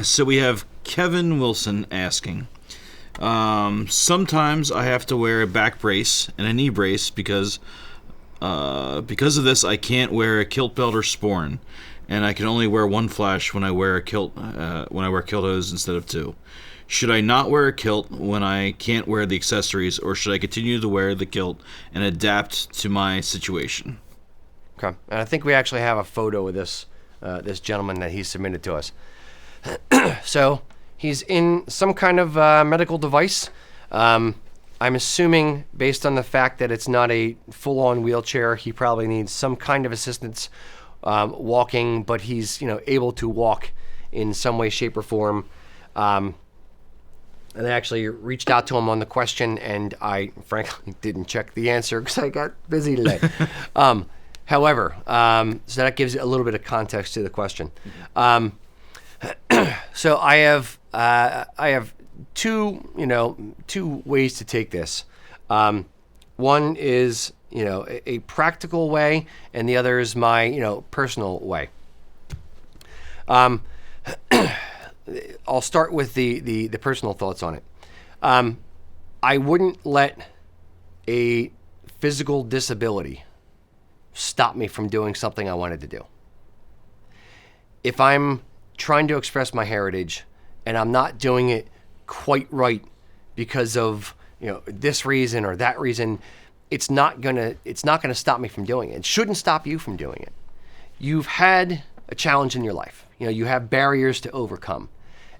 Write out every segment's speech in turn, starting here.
So we have Kevin Wilson asking, sometimes I have to wear a back brace and a knee brace because of this I can't wear a kilt belt or sporran, and I can only wear one flash when I wear a kilt kilt hose instead of two. Should I not wear a kilt when I can't wear the accessories, or should I continue to wear the kilt and adapt to my situation? Okay, and I think we actually have a photo of this gentleman that he submitted to us. So he's in some kind of medical device. I'm assuming, based on the fact that it's not a full-on wheelchair, he probably needs some kind of assistance walking, but he's able to walk in some way, shape, or form. And I actually reached out to him on the question, and I frankly didn't check the answer because I got busy today. However, so that gives a little bit of context to the question. So I have two ways to take this. One is a practical way, and the other is my personal way. I'll start with the personal thoughts on it. I wouldn't let a physical disability stop me from doing something I wanted to do. If I'm trying to express my heritage and I'm not doing it quite right because of this reason or that reason, it's not gonna stop me from doing it. It shouldn't stop you from doing it. You've had a challenge in your life. You have barriers to overcome.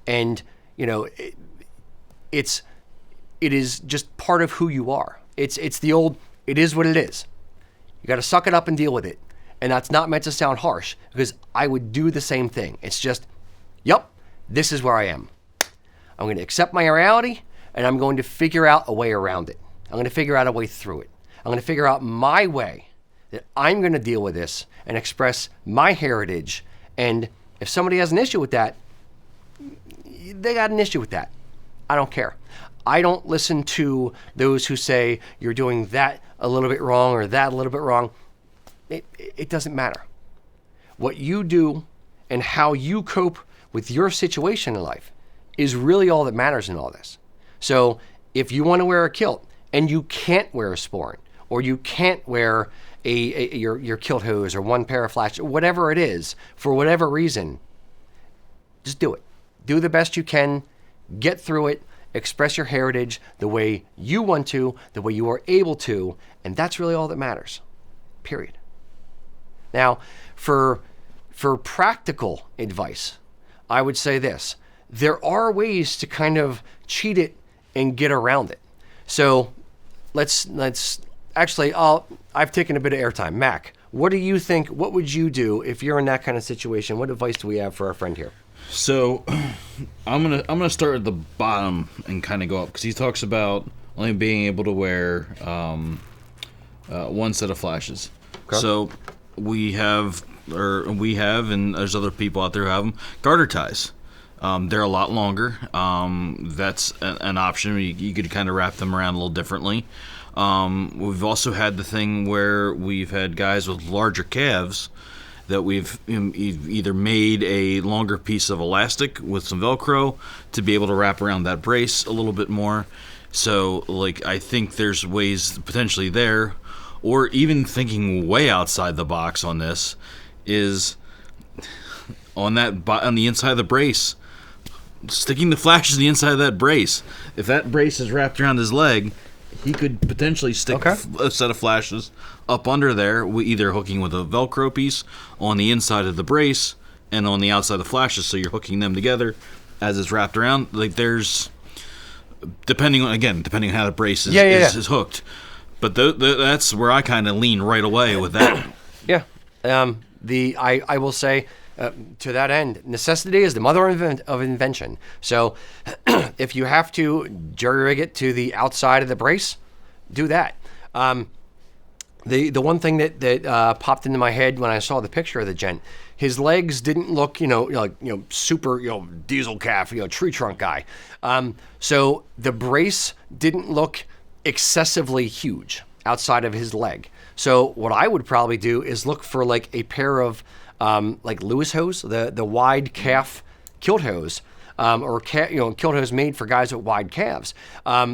And, it is just part of who you are. It's the old, it is what it is. You got to suck it up and deal with it. And that's not meant to sound harsh, because I would do the same thing. It's just, yep, this is where I am. I'm going to accept my reality, and I'm going to figure out a way around it. I'm going to figure out a way through it. I'm going to figure out my way that I'm going to deal with this and express my heritage. And if somebody has an issue with that, they got an issue with that. I don't care. I don't listen to those who say you're doing that a little bit wrong or that a little bit wrong. It doesn't matter. What you do and how you cope with your situation in life is really all that matters in all this. So if you want to wear a kilt and you can't wear a sporran, or you can't wear your kilt hose or one pair of flashes, whatever it is, for whatever reason, just do it. Do the best you can, get through it, express your heritage the way you want to, the way you are able to, and that's really all that matters, period. Now, for practical advice, I would say this. There are ways to kind of cheat it and get around it. So let's actually, I've taken a bit of airtime. Mac, what do you think, what would you do if you're in that kind of situation? What advice do we have for our friend here? So, I'm gonna start at the bottom and kind of go up, because he talks about only being able to wear one set of flashes. Okay. So we have, and there's other people out there who have them, garter ties. They're a lot longer. That's an option. You could kind of wrap them around a little differently. We've also had the thing where we've had guys with larger calves that we've either made a longer piece of elastic with some Velcro to be able to wrap around that brace a little bit more. So, I think there's ways potentially there, or even thinking way outside the box on this, is on the inside of the brace, sticking the flashes on the inside of that brace. If that brace is wrapped around his leg, he could potentially stick a set of flashes up under there, either hooking with a Velcro piece on the inside of the brace and on the outside of the flashes, so you're hooking them together as it's wrapped around. There's, depending on how the brace is hooked. But that's where I kind of lean right away with that. Yeah. I will say, to that end, necessity is the mother of invention. So if you have to jerry-rig it to the outside of the brace, do that. The one thing that popped into my head when I saw the picture of the gent, his legs didn't look, super, diesel calf, tree trunk guy. So the brace didn't look excessively huge outside of his leg. So what I would probably do is look for a pair of Lewis hose, the wide calf kilt hose, or kilt hose made for guys with wide calves,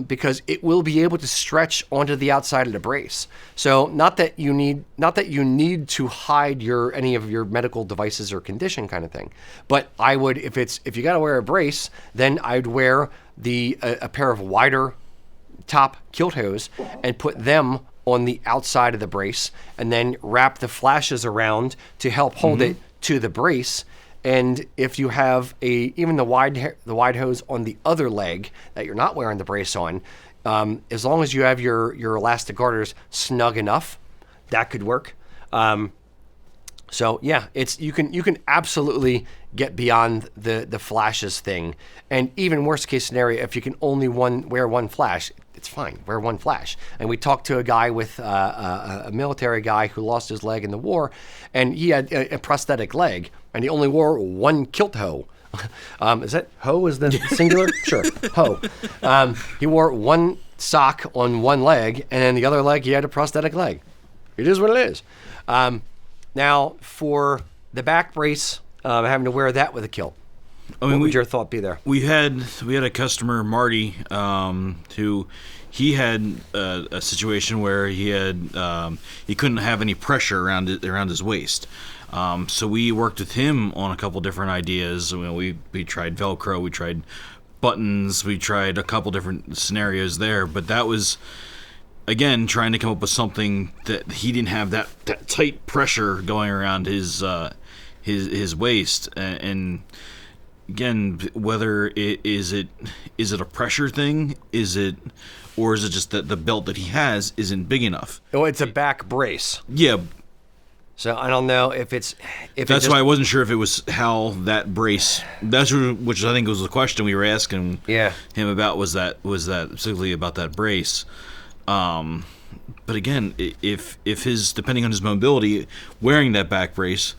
because it will be able to stretch onto the outside of the brace. So not that you need to hide any of your medical devices or condition kind of thing, but I would, if you got to wear a brace, then I'd wear a pair of wider top kilt hose and put them on the outside of the brace, and then wrap the flashes around to help hold it to the brace. And if you have even the wide hose on the other leg that you're not wearing the brace on, as long as you have your elastic garters snug enough, that could work. So yeah, you can absolutely get beyond the flashes thing. And even worst case scenario, if you can only wear one flash, it's fine. Wear one flash. And we talked to a guy with a military guy who lost his leg in the war, and he had a prosthetic leg, and he only wore one kilt hoe. Is that hoe is the singular? Sure, hoe. He wore one sock on one leg, and then the other leg he had a prosthetic leg. It is what it is. Now, for the back brace, having to wear that with a kilt, what would your thought be there? We had a customer, Marty, who he had a situation where he couldn't have any pressure around his waist. So we worked with him on a couple different ideas. We tried Velcro, we tried buttons, we tried a couple different scenarios there, but that was, again, trying to come up with something that he didn't have that tight pressure going around his waist. And again, whether is it a pressure thing? Or is it just that the belt that he has isn't big enough? Oh, it's a back brace. Yeah. So I don't know if that's why I wasn't sure if it was how that brace. Which I think was the question we were asking him about. Was that specifically about that brace? But again, if his, depending on his mobility, wearing that back brace,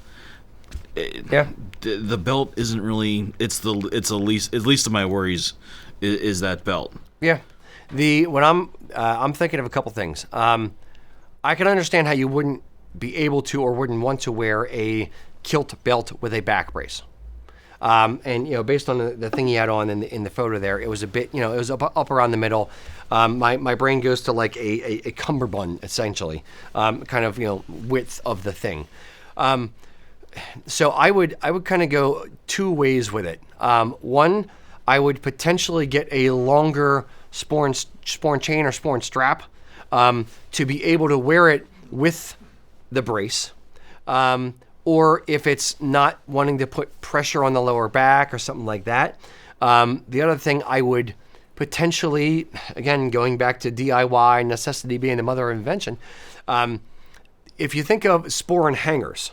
the belt isn't really. It's the least of my worries is that belt. Yeah, I'm thinking of a couple things. I can understand how you wouldn't be able to or wouldn't want to wear a kilt belt with a back brace. And based on the thing he had on in the photo there, it was a bit, it was up around the middle. My brain goes to like a cummerbund essentially, kind of width of the thing. So I would kind of go two ways with it. One, I would potentially get a longer sporran chain or sporran strap to be able to wear it with the brace. Or if it's not wanting to put pressure on the lower back or something like that. The other thing I would potentially, again, going back to DIY, necessity being the mother of invention, if you think of sporran hangers,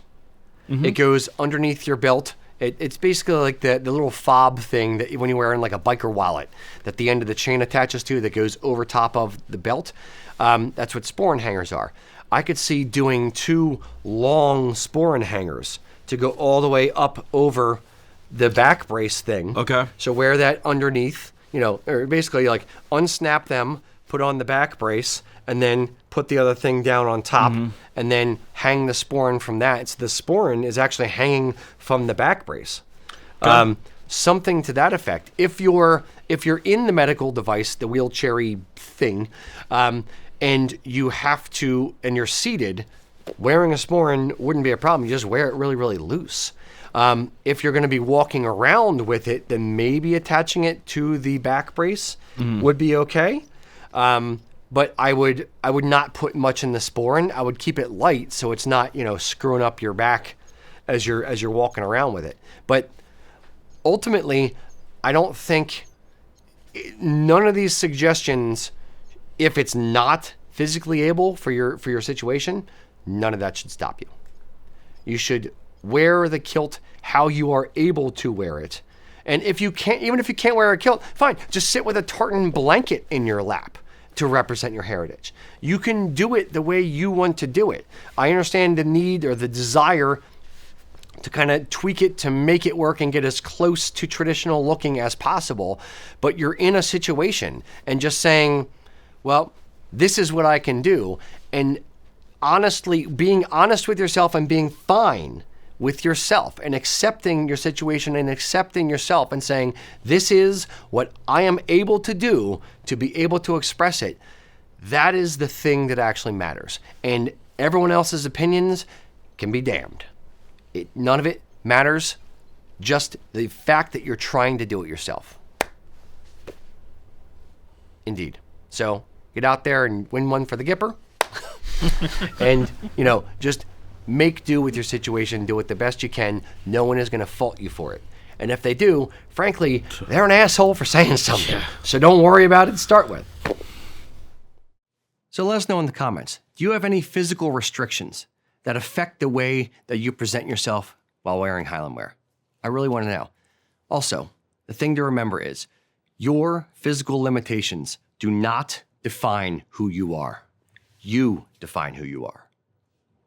it goes underneath your belt. It's basically like the little fob thing that when you wear in like a biker wallet that the end of the chain attaches to that goes over top of the belt. That's what sporran hangers are. I could see doing two long sporran hangers to go all the way up over the back brace thing. Okay. So wear that underneath, or basically like unsnap them, put on the back brace, and then put the other thing down on top, and then hang the sporran from that. So the sporran is actually hanging from the back brace. Okay. Something to that effect. If you're in the medical device, the wheelchair-y thing, and you have to, and you're seated, wearing a sporran wouldn't be a problem. You just wear it really, really loose. If you're going to be walking around with it, then maybe attaching it to the back brace would be okay. But I would not put much in the sporran. I would keep it light so it's not, screwing up your back as you're walking around with it. But ultimately, I don't think none of these suggestions, if it's not physically able for your situation, none of that should stop you. You should wear the kilt how you are able to wear it. And if you can't wear a kilt, fine, just sit with a tartan blanket in your lap to represent your heritage. You can do it the way you want to do it. I understand the need or the desire to kind of tweak it to make it work and get as close to traditional looking as possible, but you're in a situation and just saying, well, this is what I can do, and honestly, being honest with yourself and being fine with yourself and accepting your situation and accepting yourself and saying, this is what I am able to do to be able to express it, that is the thing that actually matters. And everyone else's opinions can be damned. None of it matters, just the fact that you're trying to do it yourself. Indeed. So get out there and win one for the Gipper. And, just make do with your situation, do it the best you can. No one is going to fault you for it. And if they do, frankly, they're an asshole for saying something. Yeah. So don't worry about it to start with. So let us know in the comments, do you have any physical restrictions that affect the way that you present yourself while wearing Highland wear? I really want to know. Also, the thing to remember is your physical limitations do not define who you are. You define who you are.